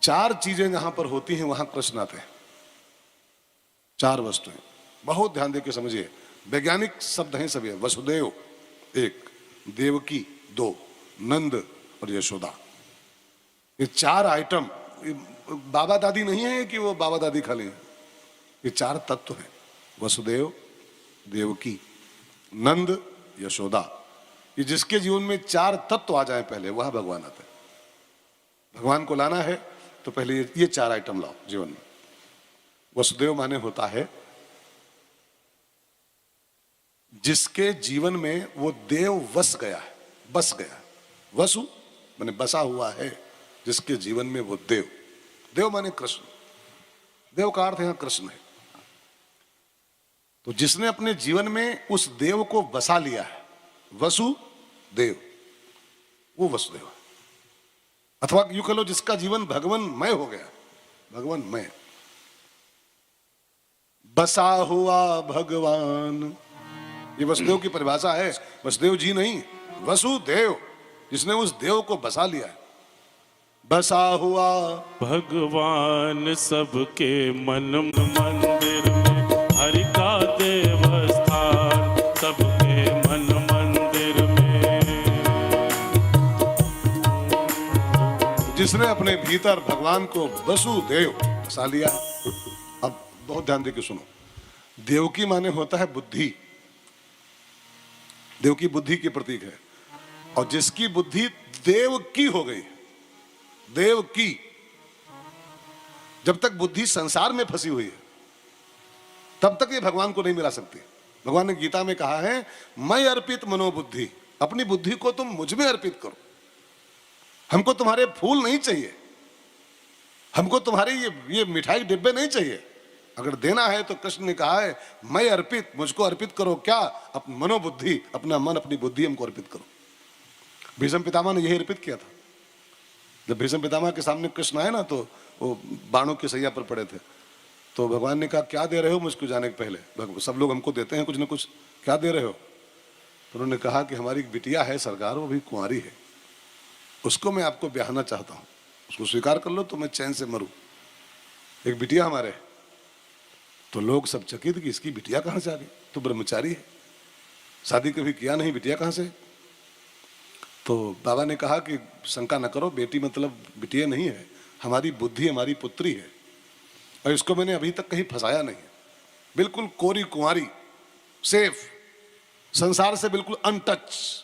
चार चीजें जहां पर होती हैं वहां कृष्ण आते हैं। चार वस्तुएं, बहुत ध्यान देकर समझिए। वैज्ञानिक शब्द हैं सभी। वसुदेव एक, देवकी दो, नंद और यशोदा। ये चार आइटम, बाबा दादी नहीं है कि वो बाबा दादी खा लें। ये चार तत्व हैं, वसुदेव, देवकी, नंद, यशोदा। ये जिसके जीवन में चार तत्व आ जाए पहले, वह भगवान आता है। भगवान को लाना है तो पहले ये चार आइटम लाओ जीवन में। वसुदेव माने होता है जिसके जीवन में वो देव वस गया है, बस गया है। वसु माने बसा हुआ है, जिसके जीवन में वो देव, देव माने कृष्ण, देव का अर्थ यहां कृष्ण है। तो जिसने अपने जीवन में उस देव को बसा लिया है, वसु देव, वो वसुदेव है। अथवा यूं कह लो जिसका जीवन भगवानमय हो गया, भगवानमय, बसा हुआ भगवान, ये वसुदेव की परिभाषा है। वसुदेव जी नहीं, वसुदेव, जिसने उस देव को बसा लिया है। बसा हुआ भगवान सबके मन मंदिर में, हरि का देवस्थान सबके मन मंदिर में। जिसने अपने भीतर भगवान को वसुदेव बसा लिया। अब बहुत ध्यान देकर सुनो। देवकी माने होता है बुद्धि, देवकी बुद्धि की प्रतीक है। और जिसकी बुद्धि देव की हो गई, देव की, जब तक बुद्धि संसार में फंसी हुई है तब तक ये भगवान को नहीं मिला सकती। भगवान ने गीता में कहा है, मैं अर्पित मनोबुद्धि, अपनी बुद्धि को तुम मुझ में अर्पित करो। हमको तुम्हारे फूल नहीं चाहिए, हमको तुम्हारे ये मिठाई डिब्बे नहीं चाहिए। अगर देना है तो कृष्ण ने कहा है, मैं अर्पित, मुझको अर्पित करो। क्या? अपनी मनोबुद्धि, अपना मन, अपनी बुद्धि हमको अर्पित करो। भीष्म पितामह ने यही अर्पित किया था। जब भीष्म पितामह के सामने कृष्ण आए ना, तो वो बाणों की सैया पर पड़े थे। तो भगवान ने कहा, क्या दे रहे हो मुझको जाने के पहले? सब लोग हमको देते हैं कुछ ना कुछ, क्या दे रहे हो? तो उन्होंने कहा कि हमारी एक बिटिया है सरकार, वो भी कुंवारी है, उसको मैं आपको ब्याहना चाहता हूँ, उसको स्वीकार कर लो तो मैं चैन से मरूं। एक बिटिया हमारे। तो लोग सब चकित कि इसकी बिटिया कहाँ से आ गई? तो ब्रह्मचारी है, शादी कभी किया नहीं, बिटिया कहाँ से? तो बाबा ने कहा कि शंका न करो, बेटी मतलब बिटिया नहीं है, हमारी बुद्धि, हमारी पुत्री है। और इसको मैंने अभी तक कहीं फंसाया नहीं है, बिल्कुल कोरी कुंवारी, सेफ, संसार से बिल्कुल अनटच।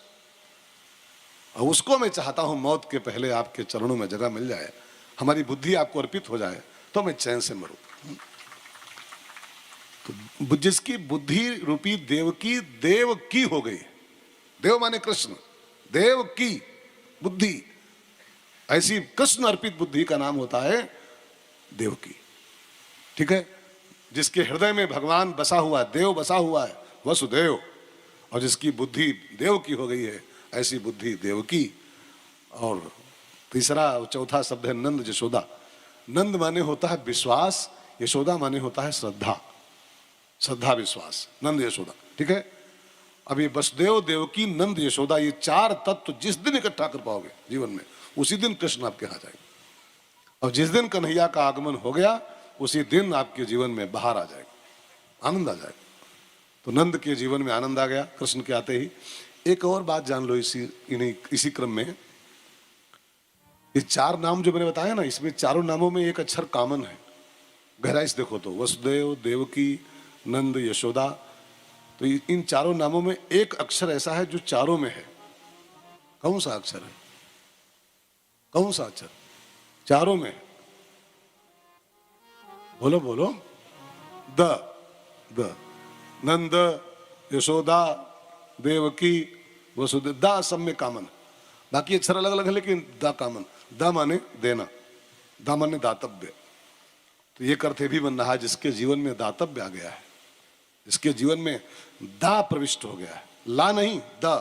और उसको मैं चाहता हूं मौत के पहले आपके चरणों में जगह मिल जाए, हमारी बुद्धि आपको अर्पित हो जाए तो मैं चैन से मरूं। तो जिसकी बुद्धि रूपी देव की हो गई, देव माने कृष्ण, देव की बुद्धि, ऐसी कृष्ण अर्पित बुद्धि का नाम होता है देवकी। ठीक है? जिसके हृदय में भगवान बसा हुआ है, देव बसा हुआ है, वसुदेव। और जिसकी बुद्धि देव की हो गई है, ऐसी बुद्धि देवकी। और तीसरा चौथा शब्द है नंद, यशोदा। नंद माने होता है विश्वास, यशोदा माने होता है श्रद्धा, श्रद्धा विश्वास, नंद यशोदा। ठीक है? अब ये वसुदेव, देवकी, नंद, यशोदा, ये चार तत्व जिस दिन इकट्ठा कर पाओगे जीवन में, उसी दिन कृष्ण आपके यहाँ जाएंगे। और जिस दिन कन्हैया का आगमन हो गया, उसी दिन आपके जीवन में बाहर आ जाएगा, आनंद आ जाएगा। तो नंद के जीवन में आनंद आ गया कृष्ण के आते ही। एक और बात जान लो इसी क्रम में, ये चार नाम जो मैंने बताया ना, इसमें चारों नामों में एक अक्षर कॉमन है। गहराई से देखो तो वसुदेव, देवकी, नंद, यशोदा, तो इन चारों नामों में एक अक्षर ऐसा है जो चारों में है। कौन सा अक्षर है? कौन सा अक्षर चारों में? बोलो बोलो। द नंद, यशोदा, देवकी, वसुदेव, दा सब में कॉमन। बाकी अक्षर अलग अलग है लेकिन दा कॉमन। दा माने देना, दा माने दातव्य। तो ये अर्थ भी बन रहा है जिसके जीवन में दातव्य आ गया है, जिसके जीवन में दा प्रविष्ट हो गया है, ला नहीं दा।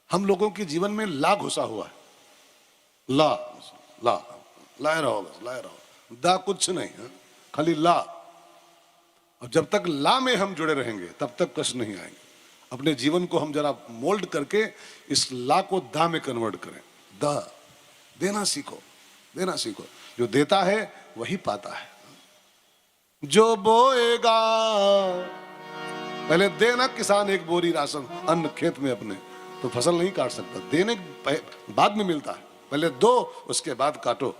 हम लोगों के जीवन में ला घुसा हुआ है, ला ला लाए रहो, बस लाए रहो, दा कुछ नहीं है, खाली ला। और जब तक ला में हम जुड़े रहेंगे तब तक कष्ट नहीं आएंगे। अपने जीवन को हम जरा मोल्ड करके इस ला को दा में कन्वर्ट करें। दा देना सीखो, देना सीखो। जो देता है वही पाता है। जो बोएगा, पहले देना किसान एक बोरी राशन अन्न खेत में अपने, तो फसल नहीं काट सकता। देने बाद में मिलता है, पहले दो उसके बाद काटो।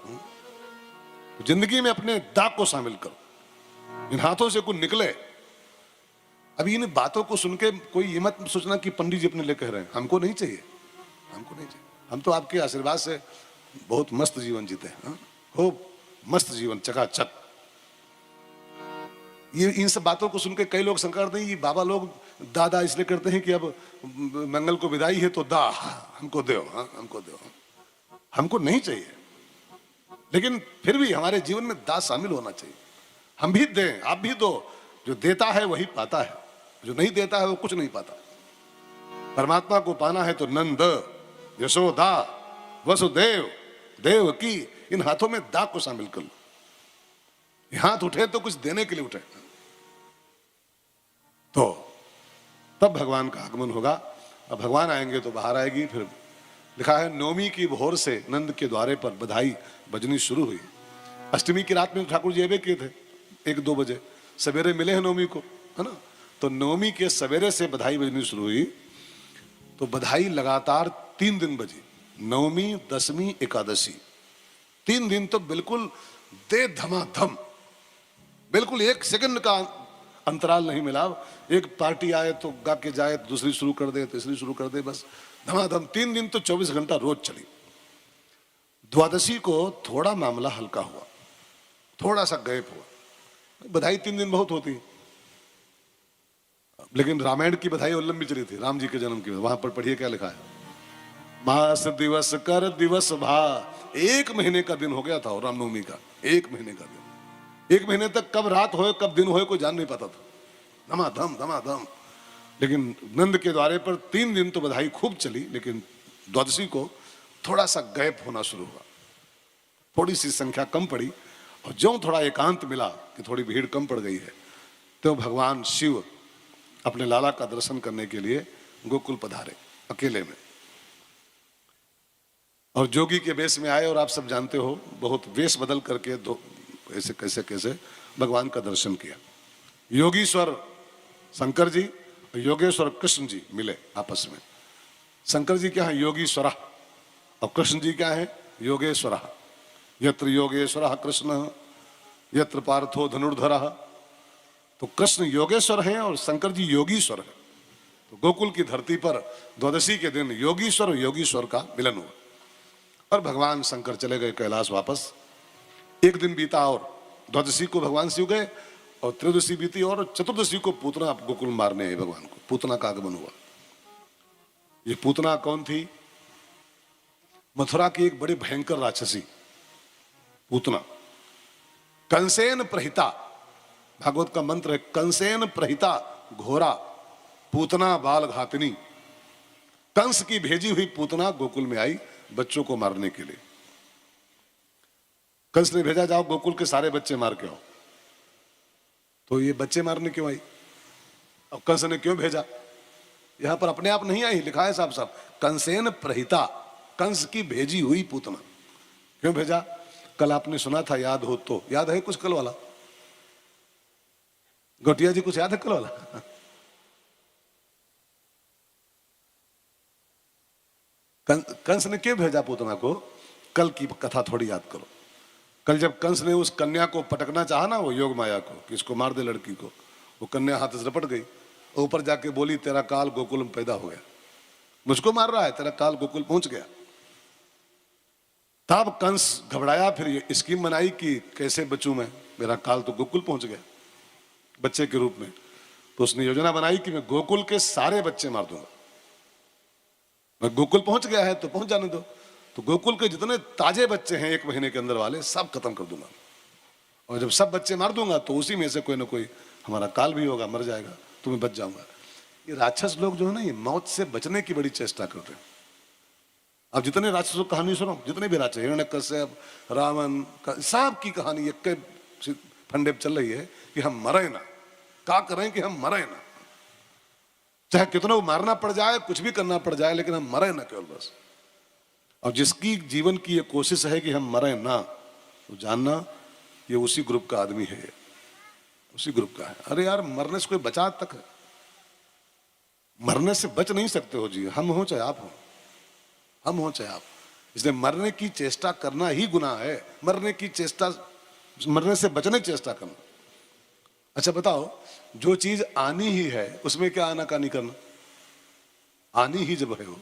जिंदगी में अपने दाग को शामिल करो, इन हाथों से कुछ निकले। अभी इन बातों को सुन के कोई ये मत सोचना कि पंडित जी अपने लिए कह रहे हैं। हमको नहीं चाहिए, हमको नहीं चाहिए। हम तो आपके आशीर्वाद से बहुत मस्त जीवन जीते हैं, खूब मस्त जीवन, चकाचक। ये इन सब बातों को सुन के कई लोग शंका करते हैं, ये बाबा लोग दादा इसलिए करते हैं कि अब मंगल को विदाई है तो दा हमको दो, हमको दो। हमको नहीं चाहिए, लेकिन फिर भी हमारे जीवन में दास शामिल होना चाहिए। हम भी दें, आप भी दो। जो देता है वही पाता है, जो नहीं देता है वो कुछ नहीं पाता। परमात्मा को पाना है तो नंद, यशोदा, वसुदेव, देवकी, इन हाथों में दाग को शामिल कर लो। ये हाथ उठे तो कुछ देने के लिए उठे, तो तब भगवान का आगमन होगा। अब भगवान आएंगे तो बाहर आएगी। फिर लिखा है नवमी की भोर से नंद के द्वारे पर बधाई बजनी शुरू हुई। अष्टमी की रात में ठाकुर जी अबे किए थे 1-2 बजे, सवेरे मिले हैं नवमी को, है ना। तो नवमी के सवेरे से बधाई बजनी शुरू हुई। तो बधाई लगातार 3 दिन बजी, नवमी, दशमी, एकादशी, 3 दिन तो बिल्कुल दे धमाधम, बिल्कुल 1 सेकंड का अंतराल नहीं मिला। एक पार्टी आए तो गा के जाए, दूसरी शुरू कर दे, तीसरी शुरू कर दे, बस धमाधम 3 दिन तो 24 घंटा रोज चली। द्वादशी को थोड़ा मामला हल्का हुआ, थोड़ा सा गैप हुआ। बधाई 3 दिन बहुत होती, लेकिन रामायण की बधाई और लंबी चली थी, राम जी के जन्म की। वहां पर पढ़िए क्या लिखा है, मास दिवस कर दिवस भा, 1 महीने का दिन हो गया था। और रामनवमी का 1 महीने का दिन, 1 महीने तक कब रात होए कब दिन होए कोई जान नहीं पाता था, धमाधम धमाधम। लेकिन नंद के द्वारे पर 3 दिन तो बधाई खूब चली, लेकिन द्वादशी को थोड़ा सा गैप होना शुरू हुआ, थोड़ी सी संख्या कम पड़ी। और जो थोड़ा एकांत मिला कि थोड़ी भीड़ कम पड़ गई है, तो भगवान शिव अपने लाला का दर्शन करने के लिए गोकुल पधारे अकेले में, और जोगी के वेश में आए। और आप सब जानते हो, बहुत वेश बदल करके ऐसे कैसे कैसे भगवान का दर्शन किया। योगीश्वर शंकर जी और योगेश्वर कृष्ण जी मिले आपस में। शंकर जी क्या है, योगीश्वर, और कृष्ण जी क्या है, योगेश्वर। यत्र योगेश्वर कृष्ण यत्र पार्थो धनुर्धर। तो कृष्ण योगेश्वर हैं और शंकर जी योगीश्वर हैं। तो गोकुल की धरती पर द्वादशी के दिन योगीश्वर और योगीश्वर का मिलन हुआ, और भगवान शंकर चले गए कैलाश वापस। 1 दिन बीता और द्वादशी को भगवान शिव गए, और त्रयोदशी बीती और चतुर्दशी को पूतना गोकुल मारने आए भगवान को। पूतना का आगमन हुआ। ये पूतना कौन थी, मथुरा की एक बड़ी भयंकर राक्षसी पूतना। कंसेन प्रहिता, भागवत का मंत्र है, कंसेन प्रहिता घोरा पूतना बाल घातनी। कंस की भेजी हुई पूतना गोकुल में आई बच्चों को मारने के लिए। कंस ने भेजा, जाओ गोकुल के सारे बच्चे मार के आओ। तो ये बच्चे मारने क्यों आई? अब कंस ने क्यों भेजा? यहां पर अपने आप नहीं आई, लिखा है साफ साफ, कंसेन प्रहिता, कंस की भेजी हुई पूतना। क्यों भेजा? कल आपने सुना था, याद हो तो, याद है कुछ कल वाला? गौटिया जी कुछ याद है कल वाला? कंस ने क्यों भेजा पूतना को? कल की कथा थोड़ी याद करो। कल जब कंस ने उस कन्या को पटकना चाहा ना, वो योग माया को, कि इसको मार दे लड़की को, वो कन्या हाथ से रपट गई, ऊपर जाके बोली तेरा काल गोकुल में पैदा हो गया, मुझको मार रहा है, तेरा काल गोकुल पहुंच गया। तब कंस घबराया, फिर ये स्कीम बनाई कि कैसे बचूं मैं, मेरा काल तो गोकुल पहुंच गया बच्चे के रूप में। तो उसने योजना बनाई कि मैं गोकुल के सारे बच्चे मार दूंगा। मैं गोकुल पहुंच गया है तो पहुंच जाने दो, तो गोकुल के जितने ताजे बच्चे हैं 1 महीने के अंदर वाले, सब खत्म कर दूंगा। और जब सब बच्चे मार दूंगा तो उसी में से कोई ना कोई हमारा काल भी होगा, मर जाएगा, तो मैं बच जाऊंगा। ये राक्षस लोग जो है ना, ये मौत से बचने की बड़ी चेष्टा करते हैं। अब जितने राक्षसों की कहानी सुनो, जितने भी राक्षस, हिरण्यकश्यप, रावण, सब की कहानी एक के फंडे चल रही है कि हम मरे ना, क्या करें कि हम मरे ना, चाहे कितना मारना पड़ जाए, कुछ भी करना पड़ जाए, लेकिन हम मरे ना केवल बस। और जिसकी जीवन की ये कोशिश है कि हम मरें ना, तो जानना ये उसी ग्रुप का आदमी है, उसी ग्रुप का है। अरे यार, मरने से कोई बचा तक है? मरने से बच नहीं सकते हो जी, हम हो चाहे आप हो, हम हो चाहे आप। इसलिए मरने की चेष्टा करना ही गुनाह है, मरने की चेष्टा, मरने से बचने की चेष्टा करना। अच्छा बताओ, जो चीज आनी ही है उसमें क्या आनाकानी करना? आनी ही जब है वो,